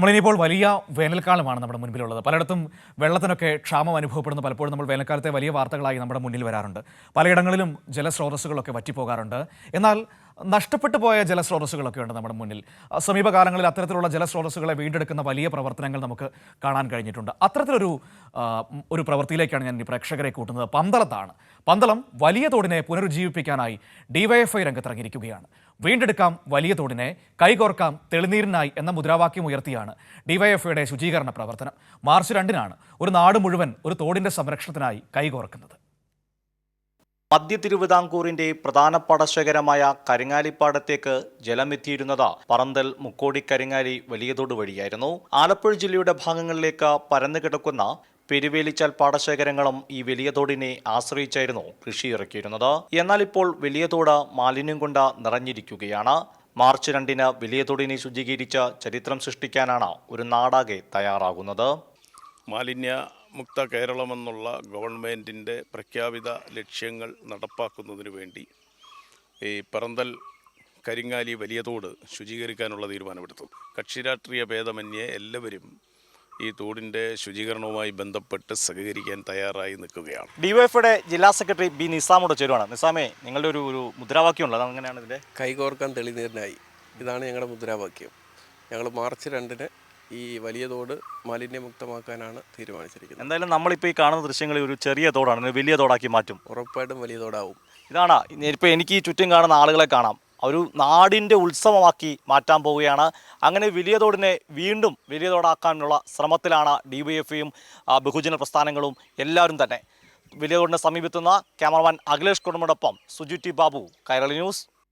നമ്മളിനിപ്പോൾ വലിയ വേനൽക്കാലമാണ് നമ്മുടെ മുൻപിലുള്ളത്. പലയിടത്തും വെള്ളത്തിനൊക്കെ ക്ഷാമം അനുഭവപ്പെടുന്ന പലപ്പോഴും നമ്മൾ വേനൽക്കാലത്തെ വലിയ വാർത്തകളായി നമ്മുടെ മുന്നിൽ വരാറുണ്ട്. പലയിടങ്ങളിലും ജലസ്രോതസ്സുകളൊക്കെ വറ്റിപ്പോകാറുണ്ട്. എന്നാൽ നഷ്ടപ്പെട്ടു പോയ ജലസ്രോതസ്സുകളൊക്കെ ഉണ്ട് നമ്മുടെ മുന്നിൽ. സമീപകാലങ്ങളിൽ അത്തരത്തിലുള്ള ജലസ്രോതസ്സുകളെ വീണ്ടെടുക്കുന്ന വലിയ പ്രവർത്തനങ്ങൾ നമുക്ക് കാണാൻ കഴിഞ്ഞിട്ടുണ്ട്. അത്തരത്തിലൊരു ഒരു പ്രവൃത്തിയിലേക്കാണ് ഞാൻ ഈ പ്രേക്ഷകരെ കൂട്ടുന്നത്. പന്തളത്താണ്. പന്തളം വലിയ തോടിനെ പുനരുജ്ജീവിപ്പിക്കാനായി ഡിവൈഎഫ്ഐ രംഗത്തിറങ്ങിയിരിക്കുകയാണ്. വീണ്ടെടുക്കാം വലിയ തോടിനെ, കൈകോർക്കാം തെളിനീരിനായി എന്ന മുദ്രാവാക്യം ഉയർത്തിയാണ് ഡിവൈഎഫ്ഐയുടെ ശുചീകരണ പ്രവർത്തനം. മാർച്ച് 2-നാണ് ഒരു നാട് മുഴുവൻ ഒരു തോടിന്റെ സംരക്ഷണത്തിനായി കൈകോർക്കുന്നത്. മധ്യ തിരുവിതാംകൂറിന്റെ പ്രധാന പടശേഖരമായ കരിങ്ങാലിപ്പാടത്തേക്ക് ജലമെത്തിയിരുന്നത് പറന്തൽ, മുക്കോടി, കരിങ്ങാലി, വലിയതോട് വഴിയായിരുന്നു. ആലപ്പുഴ ജില്ലയുടെ ഭാഗങ്ങളിലേക്ക് പരന്നു കിടക്കുന്ന പെരുവേലിച്ചാൽ പാടശേഖരങ്ങളും ഈ വലിയ തോടിനെ ആശ്രയിച്ചായിരുന്നു കൃഷി ഇറക്കിയിരുന്നത്. എന്നാൽ ഇപ്പോൾ വലിയ തോട് മാലിന്യം കൊണ്ട് നിറഞ്ഞിരിക്കുകയാണ്. മാർച്ച് 2-ന് വലിയ തോടിനെ ശുചീകരിച്ച് ചരിത്രം സൃഷ്ടിക്കാനാണ് ഒരു നാടാകെ തയ്യാറാകുന്നത്. മാലിന്യമുക്ത കേരളമെന്നുള്ള ഗവൺമെൻറ്റിൻ്റെ പ്രഖ്യാപിത ലക്ഷ്യങ്ങൾ നടപ്പാക്കുന്നതിന് വേണ്ടി ഈ പറന്തൽ, കരിങ്ങാലി, വലിയതോട് ശുചീകരിക്കാനുള്ള തീരുമാനമെടുത്തു. കക്ഷിരാഷ്ട്രീയ ഭേദമന്യേ എല്ലാവരും ഈ തോടിൻ്റെ ശുചീകരണവുമായി ബന്ധപ്പെട്ട് സഹകരിക്കാൻ തയ്യാറായി നിൽക്കുകയാണ്. ഡിവൈഎഫ്ഐയുടെ ജില്ലാ സെക്രട്ടറി ബി നിസാമോട് ചേരുവാണ്. നിസാമേ, നിങ്ങളുടെ ഒരു മുദ്രാവാക്യമുണ്ട്, അതെങ്ങനെയാണ് ഇതിൻ്റെ? കൈകോർക്കാൻ തെളിനീരിനായി, ഇതാണ് ഞങ്ങളുടെ മുദ്രാവാക്യം. ഞങ്ങൾ മാർച്ച് 2-ന് ഈ വലിയ തോട് മാലിന്യമുക്തമാക്കാനാണ് തീരുമാനിച്ചിരിക്കുന്നത്. എന്തായാലും നമ്മളിപ്പോൾ ഈ കാണുന്ന ദൃശ്യങ്ങളിൽ ഒരു ചെറിയ തോടാണ് വലിയ തോടാക്കി മാറ്റും. ഉറപ്പായിട്ടും വലിയ തോടാവും. ഇതാണ് ഇപ്പോൾ എനിക്ക് ഈ ചുറ്റും കാണുന്ന ആളുകളെ കാണാം. ഒരു നാടിൻ്റെ ഉത്സവമാക്കി മാറ്റാൻ പോവുകയാണ്. അങ്ങനെ വലിയ തോടിനെ വീണ്ടും വലിയ തോടാക്കാനുള്ള ശ്രമത്തിലാണ് ഡിവൈഎഫ്ഐയും ബഹുജന പ്രസ്ഥാനങ്ങളും എല്ലാവരും തന്നെ. വലിയ തോടിനെ സമീപത്തുന്ന ക്യാമറമാൻ അഖിലേഷ് കുടുംബോടൊപ്പം സുജു ടി ബാബു, കൈരളി ന്യൂസ്.